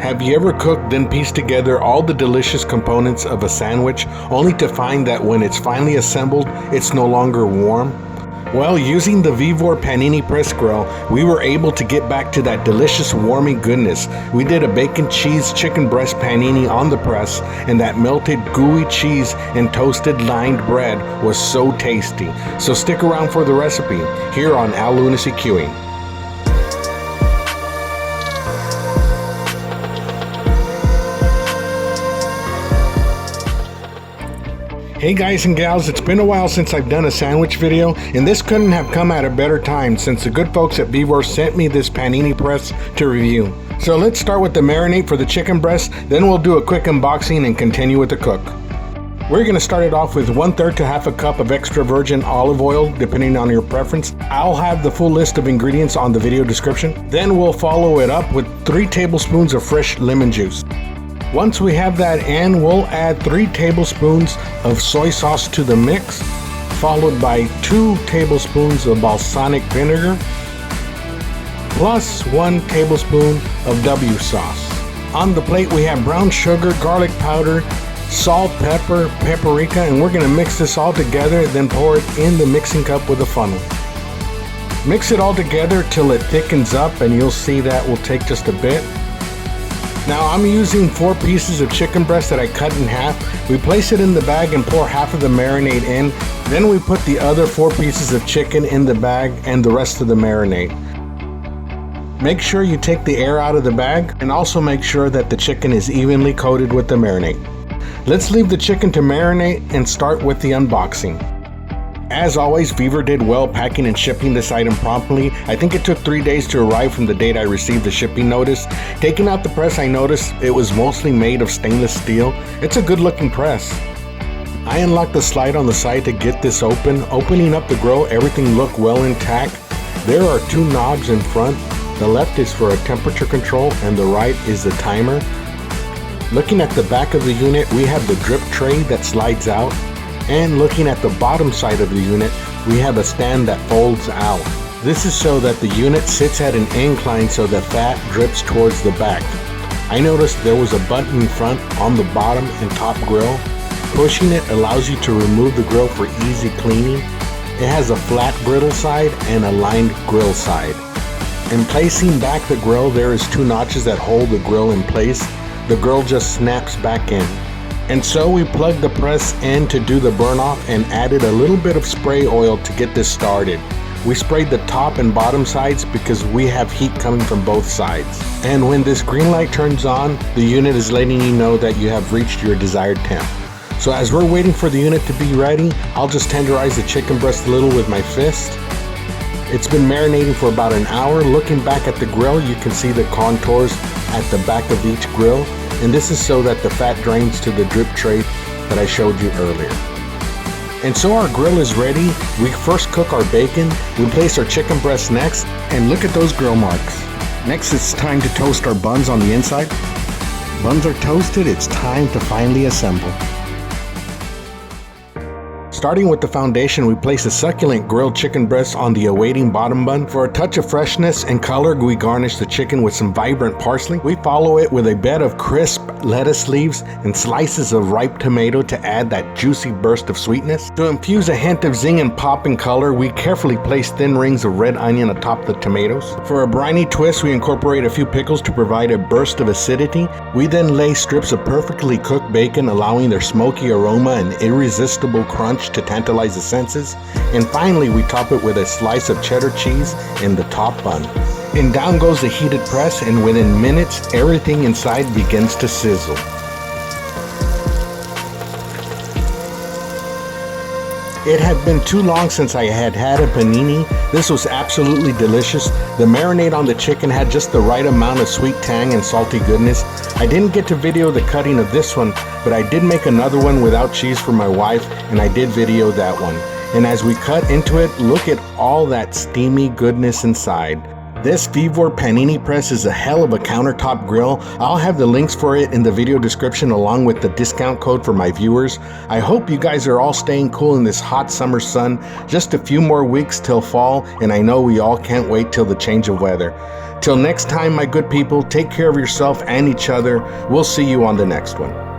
Have you ever cooked then pieced together all the delicious components of a sandwich only to find that when it's finally assembled, it's no longer warm? Well, using the Vevor Panini press grill, we were able to get back to that delicious warming goodness. We did a bacon cheese chicken breast panini on the press, and that melted gooey cheese and toasted lined bread was so tasty. So stick around for the recipe here on Al Lunacy Queuing. Hey guys and gals, it's been a while since I've done a sandwich video, and this couldn't have come at a better time since the good folks at Vevor sent me this panini press to review. So let's start with the marinade for the chicken breast, then we'll do a quick unboxing and continue with the cook. We're going to start it off with 1/3 to half a cup of extra virgin olive oil, depending on your preference. I'll have the full list of ingredients on the video description. Then we'll follow it up with 3 tablespoons of fresh lemon juice. Once we have that in, we'll add 3 tablespoons of soy sauce to the mix, followed by 2 tablespoons of balsamic vinegar, plus 1 tablespoon of W sauce. On the plate we have brown sugar, garlic powder, salt, pepper, paprika, and we're going to mix this all together, then pour it in the mixing cup with a funnel. Mix it all together till it thickens up, and you'll see that will take just a bit. Now I'm using 4 pieces of chicken breast that I cut in half. We place it in the bag and pour half of the marinade in. Then we put the other 4 pieces of chicken in the bag and the rest of the marinade. Make sure you take the air out of the bag, and also make sure that the chicken is evenly coated with the marinade. Let's leave the chicken to marinate and start with the unboxing. As always, Vevor did well packing and shipping this item promptly. I think it took 3 days to arrive from the date I received the shipping notice. Taking out the press, I noticed it was mostly made of stainless steel. It's a good looking press. I unlocked the slide on the side to get this open. Opening up the grill, everything looked well intact. There are 2 knobs in front. The left is for a temperature control and the right is the timer. Looking at the back of the unit, we have the drip tray that slides out. And looking at the bottom side of the unit, we have a stand that folds out. This is so that the unit sits at an incline so the fat drips towards the back. I noticed there was a button in front on the bottom and top grill. Pushing it allows you to remove the grill for easy cleaning. It has a flat griddle side and a lined grill side. In placing back the grill, there is 2 notches that hold the grill in place. The grill just snaps back in. And so we plugged the press in to do the burn off and added a little bit of spray oil to get this started. We sprayed the top and bottom sides because we have heat coming from both sides. And when this green light turns on, the unit is letting you know that you have reached your desired temp. So as we're waiting for the unit to be ready, I'll just tenderize the chicken breast a little with my fist. It's been marinating for about an hour. Looking back at the grill, you can see the contours at the back of each grill. And this is so that the fat drains to the drip tray that I showed you earlier. And so our grill is ready. We first cook our bacon, we place our chicken breast next, and look at those grill marks. Next it's time to toast our buns on the inside. Buns are toasted, it's time to finally assemble. Starting with the foundation, we place a succulent grilled chicken breast on the awaiting bottom bun. For a touch of freshness and color, we garnish the chicken with some vibrant parsley. We follow it with a bed of crisp lettuce leaves and slices of ripe tomato to add that juicy burst of sweetness. To infuse a hint of zing and pop in color, we carefully place thin rings of red onion atop the tomatoes. For a briny twist, we incorporate a few pickles to provide a burst of acidity. We then lay strips of perfectly cooked bacon, allowing their smoky aroma and irresistible crunch to tantalize the senses. And finally, we top it with a slice of cheddar cheese in the top bun. And down goes the heated press, and within minutes, everything inside begins to sizzle. It had been too long since I had had a panini. This was absolutely delicious. The marinade on the chicken had just the right amount of sweet tang and salty goodness. I didn't get to video the cutting of this one, but I did make another one without cheese for my wife, and I did video that one. And as we cut into it, look at all that steamy goodness inside. This Vevor Panini press is a hell of a countertop grill. I'll have the links for it in the video description along with the discount code for my viewers. I hope you guys are all staying cool in this hot summer sun. Just a few more weeks till fall, and I know we all can't wait till the change of weather. Till next time, my good people, take care of yourself and each other. We'll see you on the next one.